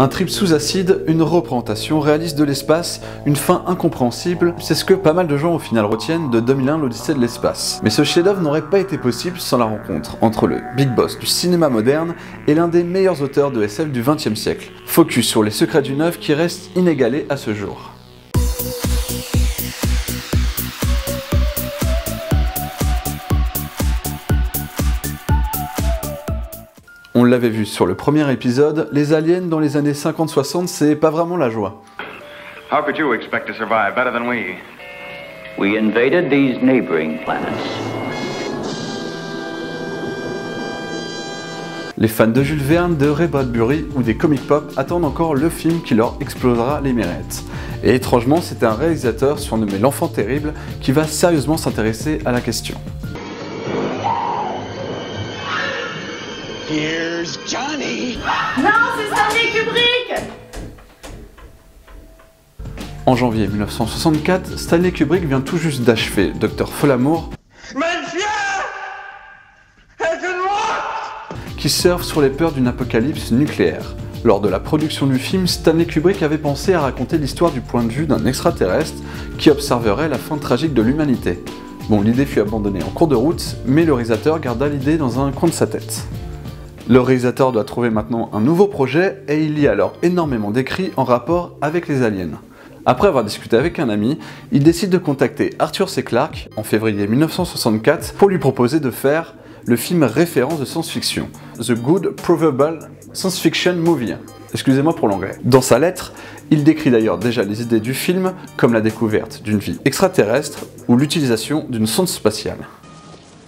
Un trip sous acide, une représentation réaliste de l'espace, une fin incompréhensible, c'est ce que pas mal de gens au final retiennent de 2001 l'Odyssée de l'espace. Mais ce chef-d'œuvre n'aurait pas été possible sans la rencontre entre le big boss du cinéma moderne et l'un des meilleurs auteurs de SF du XXe siècle. Focus sur les secrets d'une œuvre qui reste inégalée à ce jour. On l'avait vu sur le premier épisode, les aliens dans les années 50-60, c'est pas vraiment la joie. How could you expect to survive better than we? We invaded these neighboring planets. Les fans de Jules Verne, de Ray Bradbury ou des comic pop attendent encore le film qui leur explosera les mirettes. Et étrangement, c'est un réalisateur surnommé l'Enfant Terrible qui va sérieusement s'intéresser à la question. Here's Johnny. Non, c'est Stanley Kubrick. En janvier 1964, Stanley Kubrick vient tout juste d'achever Dr Folamour, qui surfe sur les peurs d'une apocalypse nucléaire. Lors de la production du film, Stanley Kubrick avait pensé à raconter l'histoire du point de vue d'un extraterrestre qui observerait la fin tragique de l'humanité. Bon, l'idée fut abandonnée en cours de route, mais le réalisateur garda l'idée dans un coin de sa tête. Le réalisateur doit trouver maintenant un nouveau projet et il y a alors énormément d'écrits en rapport avec les aliens. Après avoir discuté avec un ami, il décide de contacter Arthur C. Clarke en février 1964 pour lui proposer de faire le film référence de science-fiction, The Good Proverbial Science Fiction Movie. Excusez-moi pour l'anglais. Dans sa lettre, il décrit d'ailleurs déjà les idées du film comme la découverte d'une vie extraterrestre ou l'utilisation d'une sonde spatiale.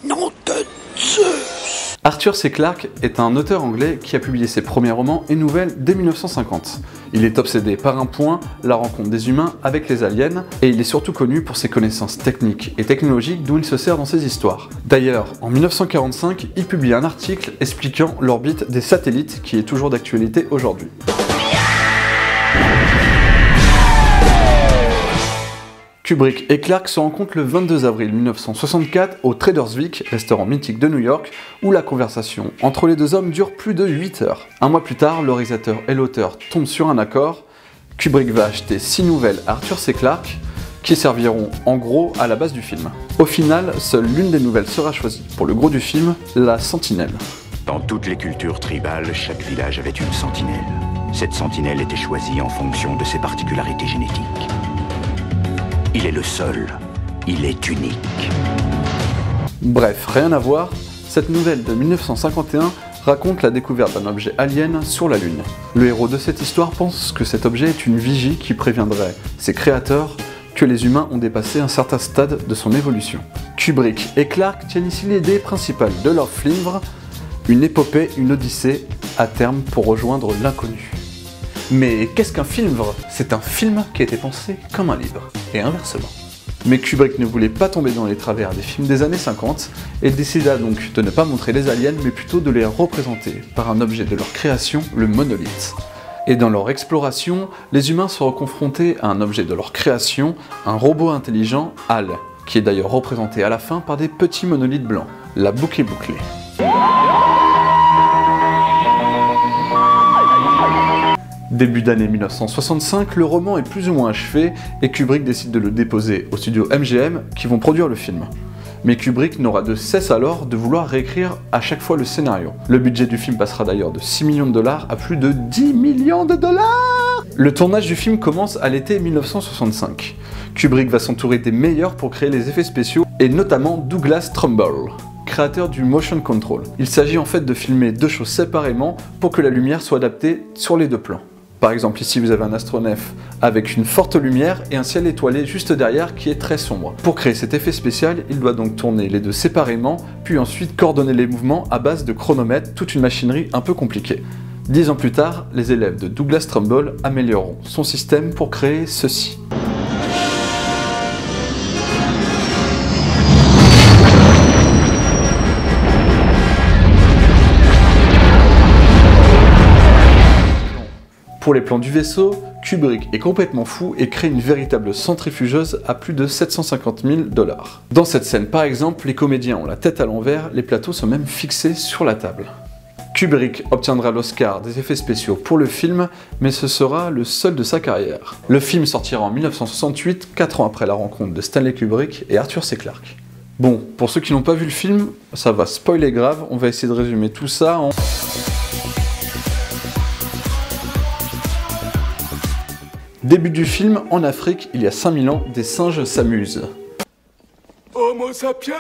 Nom de Zeus. Arthur C. Clarke est un auteur anglais qui a publié ses premiers romans et nouvelles dès 1950. Il est obsédé par un point, la rencontre des humains avec les aliens, et il est surtout connu pour ses connaissances techniques et technologiques dont il se sert dans ses histoires. D'ailleurs, en 1945, il publie un article expliquant l'orbite des satellites qui est toujours d'actualité aujourd'hui. Kubrick et Clarke se rencontrent le 22 avril 1964 au Traders Vic, restaurant mythique de New York, où la conversation entre les deux hommes dure plus de 8 heures. Un mois plus tard, le réalisateur et l'auteur tombent sur un accord. Kubrick va acheter 6 nouvelles à Arthur C. Clarke, qui serviront en gros à la base du film. Au final, seule l'une des nouvelles sera choisie pour le gros du film, la Sentinelle. Dans toutes les cultures tribales, chaque village avait une sentinelle. Cette sentinelle était choisie en fonction de ses particularités génétiques. Il est le seul, il est unique. Bref, rien à voir, cette nouvelle de 1951 raconte la découverte d'un objet alien sur la Lune. Le héros de cette histoire pense que cet objet est une vigie qui préviendrait ses créateurs que les humains ont dépassé un certain stade de son évolution. Kubrick et Clarke tiennent ici l'idée principale de leur film, une épopée, une odyssée, à terme pour rejoindre l'inconnu. Mais qu'est-ce qu'un film? C'est un film qui a été pensé comme un livre, et inversement. Mais Kubrick ne voulait pas tomber dans les travers des films des années 50, et décida donc de ne pas montrer les aliens, mais plutôt de les représenter par un objet de leur création, le monolithe. Et dans leur exploration, les humains seront confrontés à un objet de leur création, un robot intelligent, HAL, qui est d'ailleurs représenté à la fin par des petits monolithes blancs, la boucle est bouclée. Début d'année 1965, le roman est plus ou moins achevé et Kubrick décide de le déposer au studio MGM qui vont produire le film. Mais Kubrick n'aura de cesse alors de vouloir réécrire à chaque fois le scénario. Le budget du film passera d'ailleurs de 6 millions de dollars à plus de 10 millions de dollars. Le tournage du film commence à l'été 1965. Kubrick va s'entourer des meilleurs pour créer les effets spéciaux et notamment Douglas Trumbull, créateur du motion control. Il s'agit en fait de filmer deux choses séparément pour que la lumière soit adaptée sur les deux plans. Par exemple, ici vous avez un astronef avec une forte lumière et un ciel étoilé juste derrière qui est très sombre. Pour créer cet effet spécial, il doit donc tourner les deux séparément, puis ensuite coordonner les mouvements à base de chronomètres, toute une machinerie un peu compliquée. 10 ans plus tard, les élèves de Douglas Trumbull amélioreront son système pour créer ceci. Pour les plans du vaisseau, Kubrick est complètement fou et crée une véritable centrifugeuse à plus de 750 000 $. Dans cette scène par exemple, les comédiens ont la tête à l'envers, les plateaux sont même fixés sur la table. Kubrick obtiendra l'Oscar des effets spéciaux pour le film, mais ce sera le seul de sa carrière. Le film sortira en 1968, 4 ans après la rencontre de Stanley Kubrick et Arthur C. Clarke. Bon, pour ceux qui n'ont pas vu le film, ça va spoiler grave, on va essayer de résumer tout ça en... Début du film, en Afrique, il y a 5000 ans, des singes s'amusent. Homo sapiens.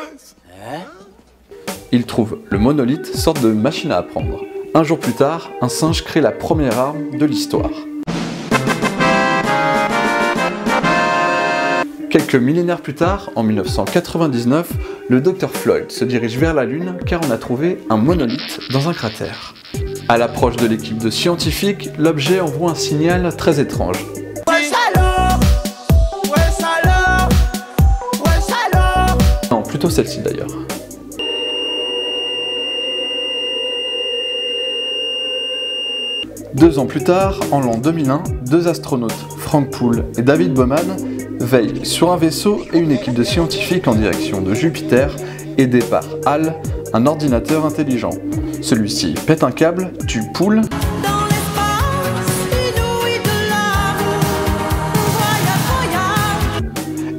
Ils trouvent le monolithe, sorte de machine à apprendre. Un jour plus tard, un singe crée la première arme de l'histoire. Quelques millénaires plus tard, en 1999, le Dr Floyd se dirige vers la Lune car on a trouvé un monolithe dans un cratère. À l'approche de l'équipe de scientifiques, l'objet envoie un signal très étrange. Non, plutôt celle-ci d'ailleurs. Deux ans plus tard, en l'an 2001, deux astronautes, Frank Poole et David Bowman, veillent sur un vaisseau et une équipe de scientifiques en direction de Jupiter, aidés par HAL, un ordinateur intelligent. Celui-ci pète un câble, tue Poole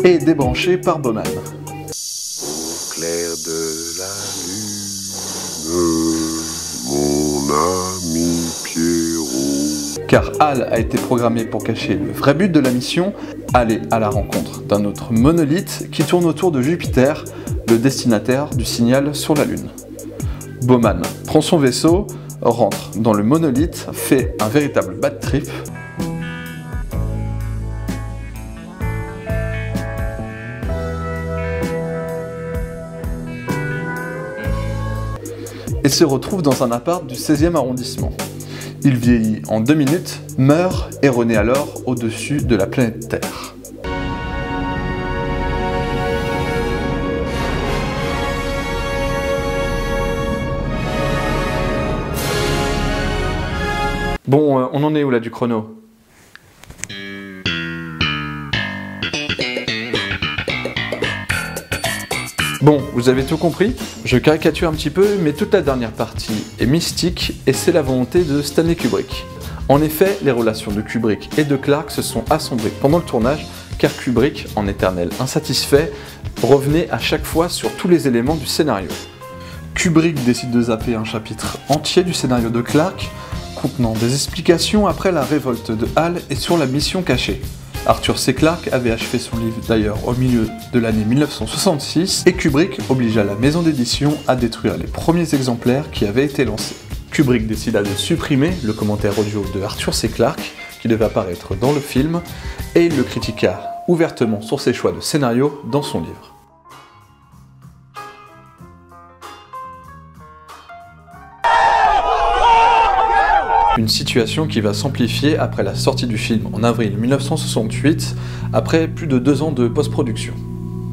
et est débranché par Bowman. Clair de la lune, mon ami Pierrot. Car HAL a été programmé pour cacher le vrai but de la mission, aller à la rencontre d'un autre monolithe qui tourne autour de Jupiter, le destinataire du signal sur la Lune. Bowman prend son vaisseau, rentre dans le monolithe, fait un véritable bad trip. Et se retrouve dans un appart du 16e arrondissement. Il vieillit en 2 minutes, meurt et renaît alors au-dessus de la planète Terre. Bon, on en est où là du chrono ? Bon, vous avez tout compris, je caricature un petit peu, mais toute la dernière partie est mystique et c'est la volonté de Stanley Kubrick. En effet, les relations de Kubrick et de Clarke se sont assombries pendant le tournage, car Kubrick, en éternel insatisfait, revenait à chaque fois sur tous les éléments du scénario. Kubrick décide de zapper un chapitre entier du scénario de Clarke, contenant des explications après la révolte de HAL et sur la mission cachée. Arthur C. Clarke avait achevé son livre d'ailleurs au milieu de l'année 1966 et Kubrick obligea la maison d'édition à détruire les premiers exemplaires qui avaient été lancés. Kubrick décida de supprimer le commentaire audio de Arthur C. Clarke qui devait apparaître dans le film et il le critiqua ouvertement sur ses choix de scénario dans son livre. Une situation qui va s'amplifier après la sortie du film en avril 1968, après plus de 2 ans de post-production.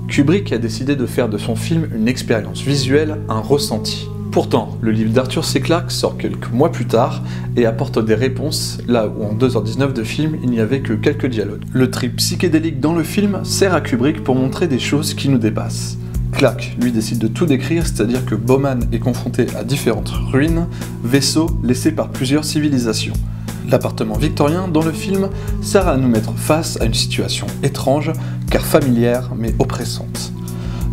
Kubrick a décidé de faire de son film une expérience visuelle, un ressenti. Pourtant, le livre d'Arthur C. Clarke sort quelques mois plus tard et apporte des réponses, là où en 2h19 de film, il n'y avait que quelques dialogues. Le trip psychédélique dans le film sert à Kubrick pour montrer des choses qui nous dépassent. Clarke, lui, décide de tout décrire, c'est-à-dire que Bowman est confronté à différentes ruines, vaisseaux laissés par plusieurs civilisations. L'appartement victorien, dans le film, sert à nous mettre face à une situation étrange, car familière, mais oppressante.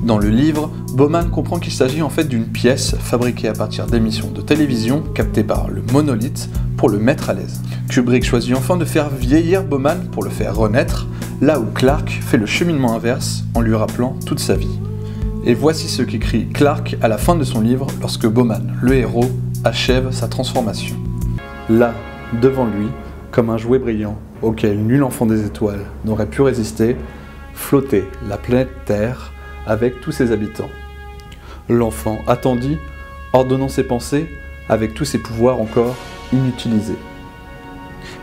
Dans le livre, Bowman comprend qu'il s'agit en fait d'une pièce fabriquée à partir d'émissions de télévision captées par le monolithe pour le mettre à l'aise. Kubrick choisit enfin de faire vieillir Bowman pour le faire renaître, là où Clarke fait le cheminement inverse en lui rappelant toute sa vie. Et voici ce qu'écrit Clarke à la fin de son livre lorsque Bowman, le héros, achève sa transformation. Là, devant lui, comme un jouet brillant auquel nul enfant des étoiles n'aurait pu résister, flottait la planète Terre avec tous ses habitants. L'enfant attendit, ordonnant ses pensées, avec tous ses pouvoirs encore inutilisés.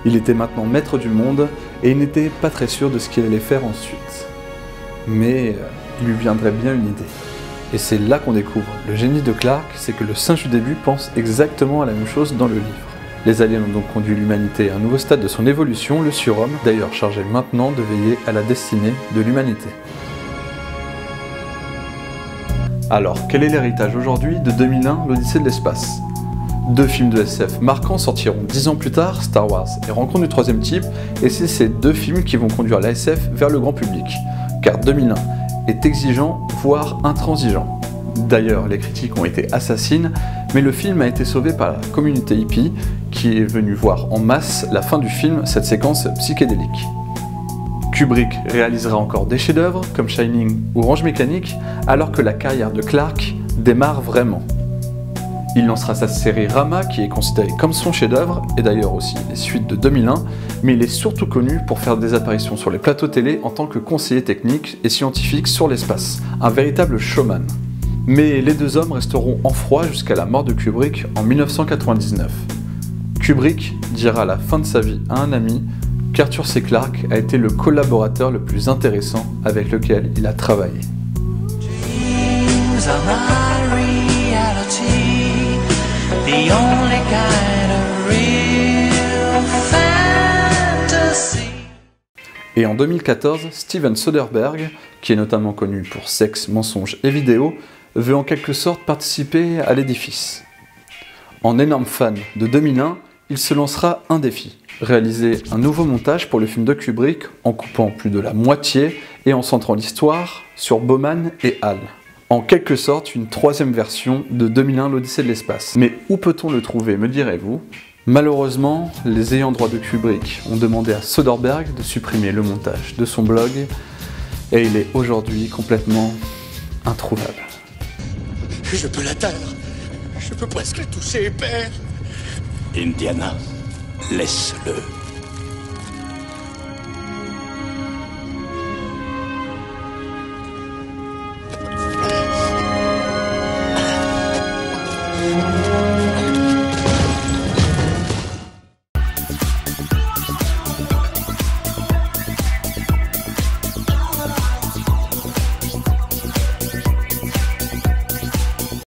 Il était maintenant maître du monde et il n'était pas très sûr de ce qu'il allait faire ensuite. Mais il lui viendrait bien une idée. Et c'est là qu'on découvre le génie de Clarke, c'est que le singe du début pense exactement à la même chose dans le livre. Les aliens ont donc conduit l'humanité à un nouveau stade de son évolution, le surhomme, d'ailleurs chargé maintenant de veiller à la destinée de l'humanité. Alors, quel est l'héritage aujourd'hui de 2001, l'Odyssée de l'espace ? 2 films de SF marquants sortiront 10 ans plus tard, Star Wars et Rencontre du troisième type, et c'est ces 2 films qui vont conduire la SF vers le grand public, car 2001 est exigeant, voire intransigeant. D'ailleurs, les critiques ont été assassines, mais le film a été sauvé par la communauté hippie, qui est venue voir en masse la fin du film, cette séquence psychédélique. Kubrick réalisera encore des chefs-d'œuvre comme Shining ou Orange Mécanique, alors que la carrière de Clarke démarre vraiment. Il lancera sa série Rama, qui est considérée comme son chef-d'œuvre, et d'ailleurs aussi les suites de 2001, mais il est surtout connu pour faire des apparitions sur les plateaux télé en tant que conseiller technique et scientifique sur l'espace, un véritable showman. Mais les 2 hommes resteront en froid jusqu'à la mort de Kubrick en 1999. Kubrick dira à la fin de sa vie à un ami qu'Arthur C. Clarke a été le collaborateur le plus intéressant avec lequel il a travaillé. Et en 2014, Steven Soderbergh, qui est notamment connu pour Sexe, mensonges et vidéos, veut en quelque sorte participer à l'édifice. En énorme fan de 2001, il se lancera un défi, réaliser un nouveau montage pour le film de Kubrick en coupant plus de la moitié et en centrant l'histoire sur Bowman et Hall. En quelque sorte, une 3e version de 2001 l'Odyssée de l'espace. Mais où peut-on le trouver, me direz-vous ? Malheureusement, les ayants droit de Kubrick ont demandé à Soderbergh de supprimer le montage de son blog, et il est aujourd'hui complètement introuvable. Je peux l'atteindre. Je peux presque le toucher, père. Indiana, laisse-le.